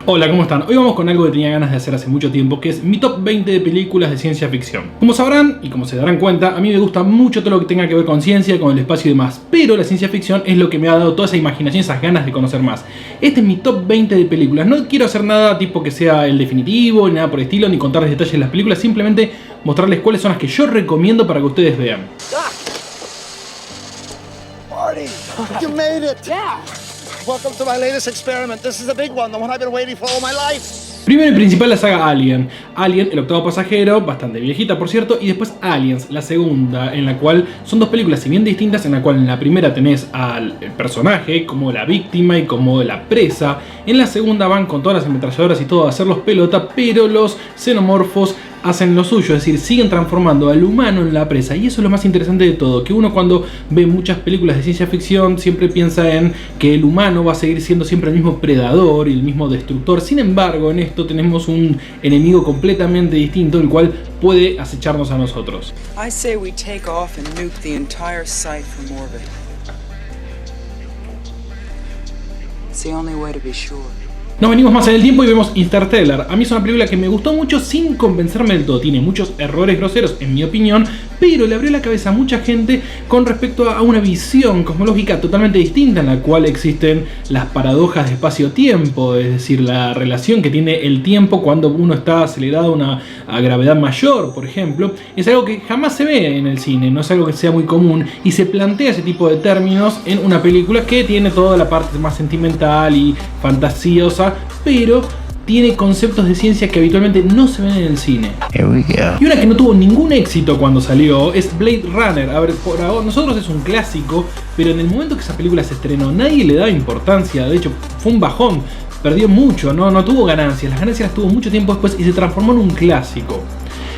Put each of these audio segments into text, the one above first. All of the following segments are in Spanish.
Hola, ¿cómo están? Hoy vamos con algo que tenía ganas de hacer hace mucho tiempo, que es mi top 20 de películas de ciencia ficción. Como sabrán, y como se darán cuenta, a mí me gusta mucho todo lo que tenga que ver con ciencia, con el espacio y demás, pero la ciencia ficción es lo que me ha dado toda esa imaginación, esas ganas de conocer más. Este es mi top 20 de películas. No quiero hacer nada tipo que sea el definitivo, ni nada por el estilo, ni contarles detalles de las películas, simplemente mostrarles cuáles son las que yo recomiendo para que ustedes vean. Marty, you made it! Yeah! Welcome to my latest experiment. This is the big one, the one I've been waiting for all my life. Primero y principal, la saga Alien. Alien, el octavo pasajero, bastante viejita por cierto, y después Aliens, la segunda, en la cual son dos películas si bien distintas, en la cual en la primera tenés al personaje como la víctima y como la presa. En la segunda van con todas las ametralladoras y todo a hacerlos pelota, pero los xenomorfos hacen lo suyo, es decir, siguen transformando al humano en la presa. Y eso es lo más interesante de todo, que uno cuando ve muchas películas de ciencia ficción siempre piensa en que el humano va a seguir siendo siempre el mismo predador y el mismo destructor. Sin embargo, en esto tenemos un enemigo completamente distinto, el cual puede acecharnos a nosotros. I say we take off and nuke the entire site from orbit. It's the only way to be sure. Nos venimos más en el tiempo y vemos Interstellar. A mí es una película que me gustó mucho sin convencerme del todo. Tiene muchos errores groseros en mi opinión, pero le abrió la cabeza a mucha gente con respecto a una visión cosmológica totalmente distinta, en la cual existen las paradojas de espacio-tiempo, es decir, la relación que tiene el tiempo cuando uno está acelerado a gravedad mayor, por ejemplo. Es algo que jamás se ve en el cine, no es algo que sea muy común, y se plantea ese tipo de términos en una película que tiene toda la parte más sentimental y fantasiosa, pero tiene conceptos de ciencia que habitualmente no se ven en el cine. Here we go. Y una que no tuvo ningún éxito cuando salió es Blade Runner. A ver, por ahora, nosotros es un clásico, pero en el momento que esa película se estrenó nadie le daba importancia. De hecho, fue un bajón, perdió mucho, no tuvo ganancias. Las ganancias las tuvo mucho tiempo después y se transformó en un clásico.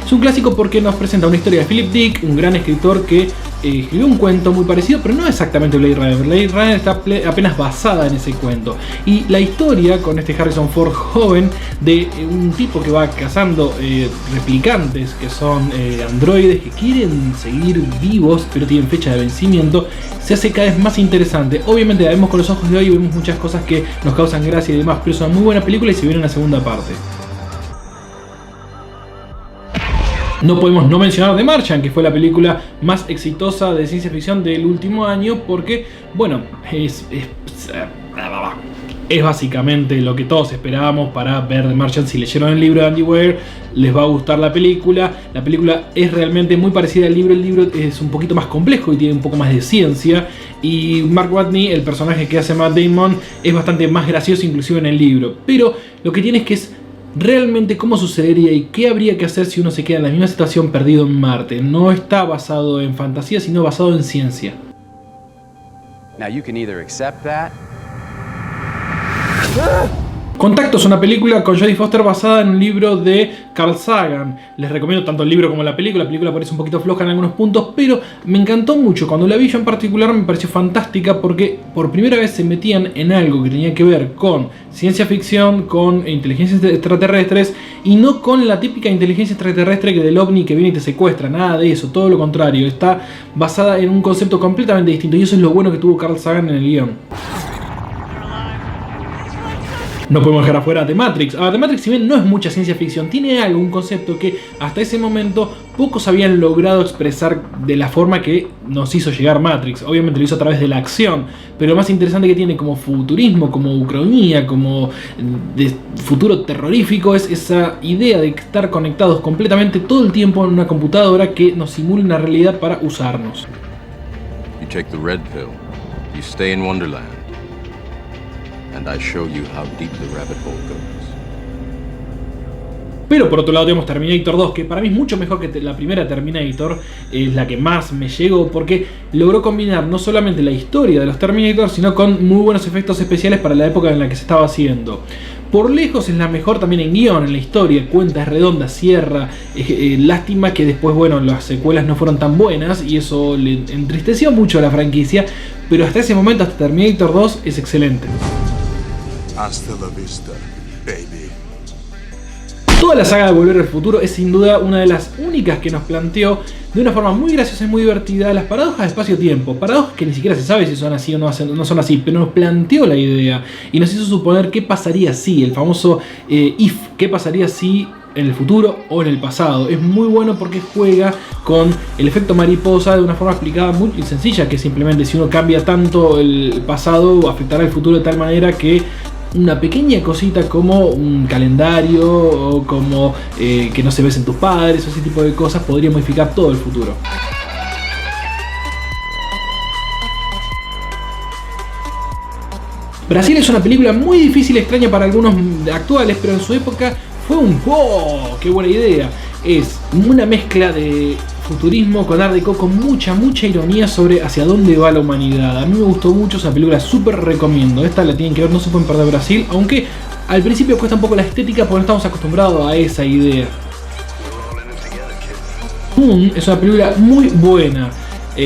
Es un clásico porque nos presenta una historia de Philip Dick, un gran escritor que escribió un cuento muy parecido, pero no exactamente Blade Runner. Blade Runner está apenas basada en ese cuento. Y la historia con este Harrison Ford joven de un tipo que va cazando replicantes, que son androides que quieren seguir vivos, pero tienen fecha de vencimiento, se hace cada vez más interesante. Obviamente la vemos con los ojos de hoy y vemos muchas cosas que nos causan gracia y demás, pero es una muy buena película y se viene una segunda parte. No podemos no mencionar The Martian, que fue la película más exitosa de ciencia ficción del último año, porque, bueno, es básicamente lo que todos esperábamos para ver The Martian. Si leyeron el libro de Andy Weir, les va a gustar la película. La película es realmente muy parecida al libro. El libro es un poquito más complejo y tiene un poco más de ciencia. Y Mark Watney, el personaje que hace Matt Damon, es bastante más gracioso inclusive en el libro. Pero lo que tiene es que es realmente cómo sucedería y qué habría que hacer si uno se queda en la misma situación perdido en Marte. No está basado en fantasía, sino basado en ciencia. Now you can either accept that. Contacto es una película con Jodie Foster basada en un libro de Carl Sagan. Les recomiendo tanto el libro como la película. La película parece un poquito floja en algunos puntos, pero me encantó mucho. Cuando la vi yo en particular me pareció fantástica porque por primera vez se metían en algo que tenía que ver con ciencia ficción, con inteligencias extraterrestres y no con la típica inteligencia extraterrestre que del ovni que viene y te secuestra. Nada de eso, todo lo contrario. Está basada en un concepto completamente distinto y eso es lo bueno que tuvo Carl Sagan en el guión. No podemos dejar afuera The Matrix. The Matrix, si bien no es mucha ciencia ficción, tiene algo, un concepto que hasta ese momento pocos habían logrado expresar de la forma que nos hizo llegar Matrix. Obviamente lo hizo a través de la acción, pero lo más interesante que tiene como futurismo, como ucronía, como de futuro terrorífico, es esa idea de estar conectados completamente todo el tiempo en una computadora que nos simule una realidad para usarnos. You take the red pill, you stay in Wonderland. And I show you how deep the rabbit hole goes. Pero por otro lado tenemos Terminator 2, que para mí es mucho mejor que la primera Terminator. Es la que más me llegó porque logró combinar no solamente la historia de los Terminator, sino con muy buenos efectos especiales para la época en la que se estaba haciendo. Por lejos es la mejor también en guión, en la historia, cuenta, es redonda, cierra. Lástima que después, bueno, las secuelas no fueron tan buenas y eso le entristeció mucho a la franquicia, pero hasta ese momento, hasta Terminator 2, es excelente. Hasta la vista, baby. Toda la saga de Volver al Futuro es sin duda una de las únicas que nos planteó de una forma muy graciosa y muy divertida las paradojas de espacio-tiempo. Paradojas que ni siquiera se sabe si son así o no son así, pero nos planteó la idea y nos hizo suponer qué pasaría si, el famoso if, qué pasaría si en el futuro o en el pasado. Es muy bueno porque juega con el efecto mariposa de una forma explicada muy sencilla, que simplemente si uno cambia tanto el pasado afectará el futuro de tal manera que una pequeña cosita como un calendario o como que no se besen tus padres o ese tipo de cosas podría modificar todo el futuro. Brasil es una película muy difícil y extraña para algunos actuales, pero en su época fue un ¡oh! ¡Qué buena idea! Es una mezcla de futurismo con art déco con mucha ironía sobre hacia dónde va la humanidad. A mí me gustó mucho, esa película súper recomiendo. Esta la tienen que ver, no se pueden perder Brasil, aunque al principio cuesta un poco la estética porque no estamos acostumbrados a esa idea. Moon es una película muy buena.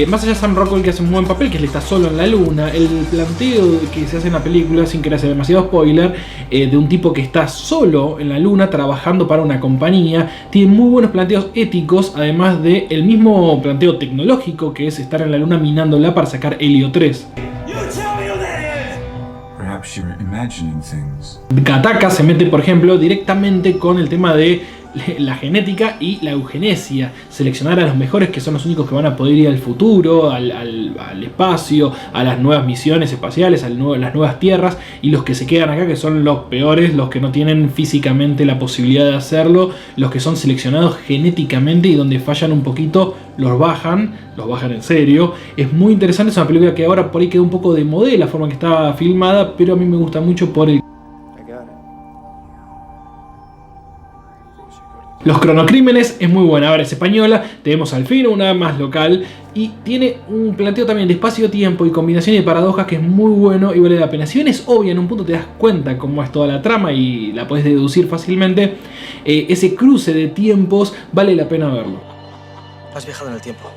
Más allá de Sam Rockwell, que hace un buen papel, que él está solo en la luna, el planteo que se hace en la película, sin querer hacer demasiado spoiler, de un tipo que está solo en la luna trabajando para una compañía, tiene muy buenos planteos éticos, además del mismo planteo tecnológico que es estar en la luna minándola para sacar helio 3. Gattaca se mete, por ejemplo, directamente con el tema de la genética y la eugenesia, seleccionar a los mejores que son los únicos que van a poder ir al futuro, al espacio, a las nuevas misiones espaciales, a las nuevas tierras, y los que se quedan acá que son los peores, los que no tienen físicamente la posibilidad de hacerlo, los que son seleccionados genéticamente y donde fallan un poquito los bajan en serio. Es muy interesante, es una película que ahora por ahí quedó un poco de modé la forma en que está filmada, pero a mí me gusta mucho por el... Los cronocrímenes es muy buena, ahora es española, tenemos al fin una más local y tiene un planteo también de espacio-tiempo y combinación de paradojas que es muy bueno y vale la pena. Si bien es obvia, en un punto te das cuenta cómo es toda la trama y la puedes deducir fácilmente, ese cruce de tiempos vale la pena verlo. Has viajado en el tiempo.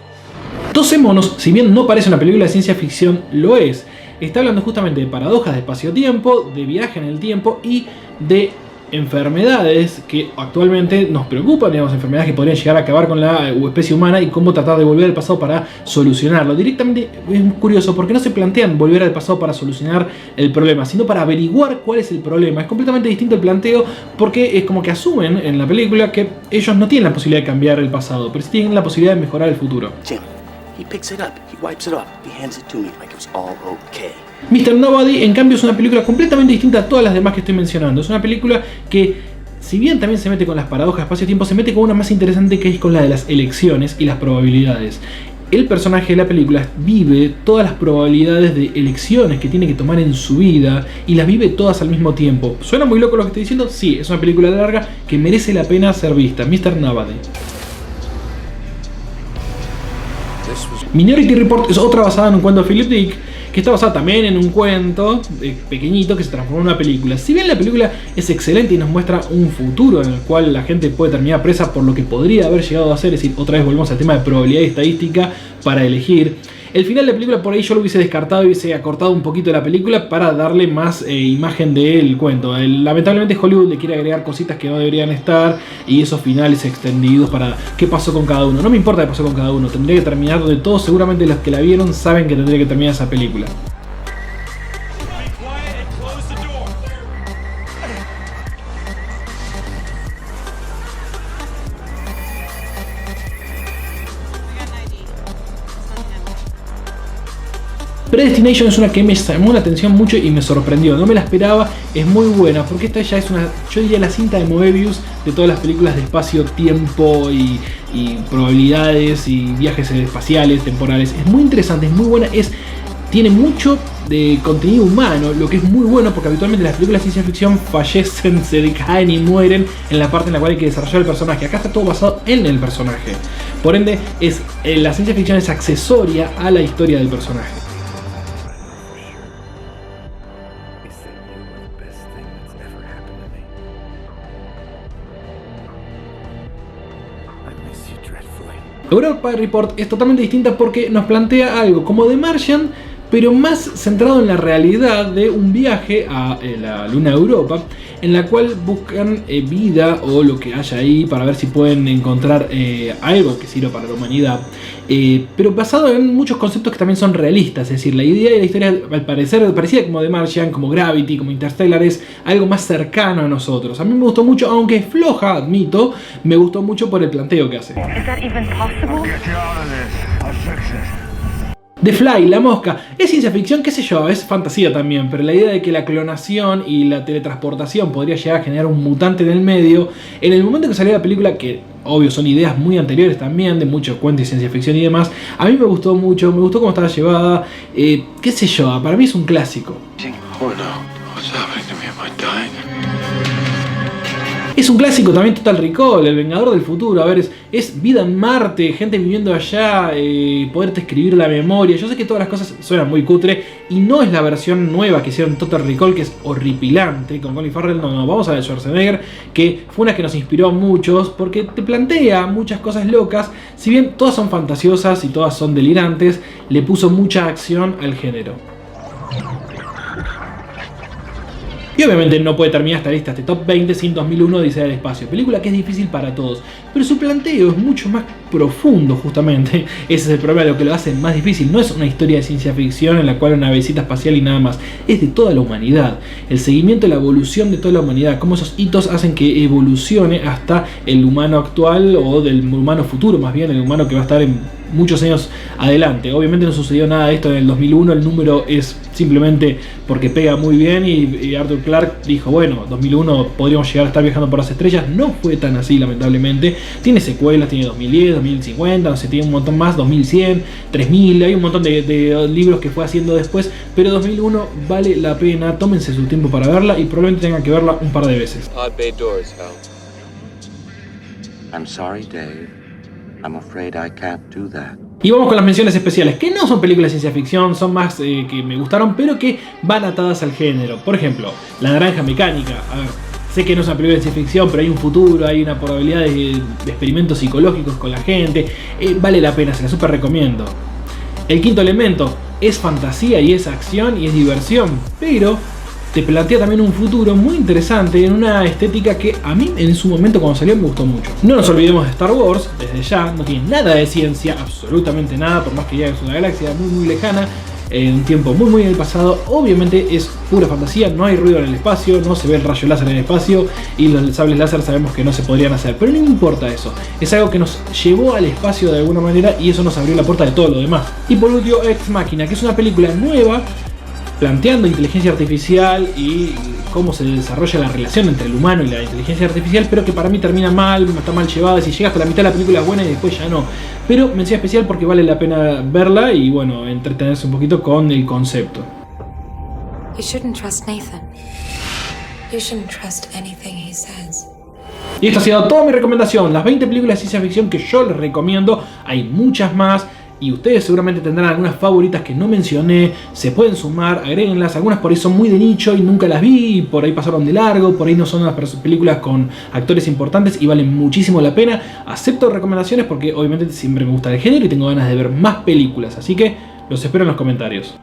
12 monos, si bien no parece una película de ciencia ficción, lo es. Está hablando justamente de paradojas de espacio-tiempo, de viaje en el tiempo y de enfermedades que actualmente nos preocupan, digamos, enfermedades que podrían llegar a acabar con la especie humana y cómo tratar de volver al pasado para solucionarlo. Directamente es curioso porque no se plantean volver al pasado para solucionar el problema, sino para averiguar cuál es el problema. Es completamente distinto el planteo porque es como que asumen en la película que ellos no tienen la posibilidad de cambiar el pasado, pero sí tienen la posibilidad de mejorar el futuro. Jim, he picks it up, he wipes it off, he hands it to me like it was all okay. Mr. Nobody, en cambio, es una película completamente distinta a todas las demás que estoy mencionando. Es una película que, si bien también se mete con las paradojas de espacio-tiempo, se mete con una más interesante que es con la de las elecciones y las probabilidades. El personaje de la película vive todas las probabilidades de elecciones que tiene que tomar en su vida y las vive todas al mismo tiempo. ¿Suena muy loco lo que estoy diciendo? Sí, es una película larga que merece la pena ser vista. Mr. Nobody. Minority Report es otra basada en un cuento de Philip Dick, que está basada también en un cuento pequeñito que se transformó en una película. Si bien la película es excelente y nos muestra un futuro en el cual la gente puede terminar presa por lo que podría haber llegado a hacer, es decir, otra vez volvemos al tema de probabilidad y estadística para elegir, el final de la película por ahí yo lo hubiese descartado y hubiese acortado un poquito la película para darle más imagen del cuento. Lamentablemente Hollywood le quiere agregar cositas que no deberían estar y esos finales extendidos para qué pasó con cada uno. No me importa qué pasó con cada uno, tendría que terminar de todo. Seguramente los que la vieron saben que tendría que terminar esa película. Predestination es una que me llamó la atención mucho y me sorprendió, no me la esperaba, es muy buena porque esta ya es una, yo diría, la cinta de Moebius de todas las películas de espacio, tiempo y probabilidades y viajes espaciales, temporales. Es muy interesante, es muy buena, tiene mucho de contenido humano, lo que es muy bueno porque habitualmente las películas de ciencia ficción fallecen, se decaen y mueren en la parte en la cual hay que desarrollar el personaje. Acá está todo basado en el personaje, por ende la ciencia ficción es accesoria a la historia del personaje. Europa Report es totalmente distinta porque nos plantea algo como The Martian, pero más centrado en la realidad de un viaje a la luna de Europa, en la cual buscan vida o lo que haya ahí para ver si pueden encontrar algo que sirva para la humanidad, pero basado en muchos conceptos que también son realistas. Es decir, la idea de la historia al parecer parecida como The Martian, como Gravity, como Interstellar, es algo más cercano a nosotros. A mí me gustó mucho, aunque es floja, admito, me gustó mucho por el planteo que hace. The Fly, La Mosca, es ciencia ficción, qué sé yo, es fantasía también, pero la idea de que la clonación y la teletransportación podría llegar a generar un mutante en el medio, en el momento que salió la película, que obvio son ideas muy anteriores también, de muchos cuentos de ciencia ficción y demás, a mí me gustó mucho, me gustó cómo estaba llevada, qué sé yo, para mí es un clásico. Es un clásico también Total Recall, El Vengador del Futuro. A ver, es vida en Marte, gente viviendo allá, poderte escribir la memoria. Yo sé que todas las cosas suenan muy cutre y no es la versión nueva que hicieron Total Recall, que es horripilante con Colin Farrell. No, vamos a ver Schwarzenegger, que fue una que nos inspiró a muchos porque te plantea muchas cosas locas. Si bien todas son fantasiosas y todas son delirantes, le puso mucha acción al género. Y obviamente no puede terminar esta lista, este top 20 sin 2001 Odisea del Espacio, película que es difícil para todos, pero su planteo es mucho más profundo justamente, ese es el problema, lo que lo hace más difícil. No es una historia de ciencia ficción en la cual una navecita espacial y nada más, es de toda la humanidad, el seguimiento de la evolución de toda la humanidad, cómo esos hitos hacen que evolucione hasta el humano actual o del humano futuro, más bien el humano que va a estar en muchos años adelante. Obviamente no sucedió nada de esto en el 2001, el número es simplemente porque pega muy bien y Arthur Clarke dijo, bueno, 2001 podríamos llegar a estar viajando por las estrellas. No fue tan así, lamentablemente. Tiene secuelas, tiene 2010, 2050, no sé, tiene un montón más, 2100, 3000, hay un montón de libros que fue haciendo después, pero 2001 vale la pena, tómense su tiempo para verla y probablemente tengan que verla un par de veces. I'm sorry, Dave. I'm afraid I can't do that. Y vamos con las menciones especiales, que no son películas de ciencia ficción, son más que me gustaron, pero que van atadas al género. Por ejemplo, La Naranja Mecánica. A ver, sé que no es una película de ciencia ficción, pero hay un futuro, hay una probabilidad de experimentos psicológicos con la gente. Vale la pena, se la súper recomiendo. El Quinto Elemento es fantasía y es acción y es diversión, pero te plantea también un futuro muy interesante en una estética que a mí en su momento cuando salió me gustó mucho. No nos olvidemos de Star Wars, desde ya, no tiene nada de ciencia, absolutamente nada, por más que ya es una galaxia muy lejana, en un tiempo muy en el pasado. Obviamente es pura fantasía, no hay ruido en el espacio, no se ve el rayo láser en el espacio y los sables láser sabemos que no se podrían hacer, pero no importa eso, es algo que nos llevó al espacio de alguna manera y eso nos abrió la puerta de todo lo demás. Y por último, Ex Machina, que es una película nueva planteando inteligencia artificial y cómo se desarrolla la relación entre el humano y la inteligencia artificial, pero que para mí termina mal, está mal llevada. Si llega hasta la mitad de la película es buena y después ya no. Pero mención especial porque vale la pena verla y bueno, entretenerse un poquito con el concepto. You shouldn't trust Nathan. You shouldn't trust anything he says. Y esto ha sido toda mi recomendación, las 20 películas de ciencia ficción que yo les recomiendo. Hay muchas más y ustedes seguramente tendrán algunas favoritas que no mencioné, se pueden sumar, agréguenlas, algunas por ahí son muy de nicho y nunca las vi, por ahí pasaron de largo, por ahí no son unas películas con actores importantes y valen muchísimo la pena. Acepto recomendaciones porque obviamente siempre me gusta el género y tengo ganas de ver más películas, así que los espero en los comentarios.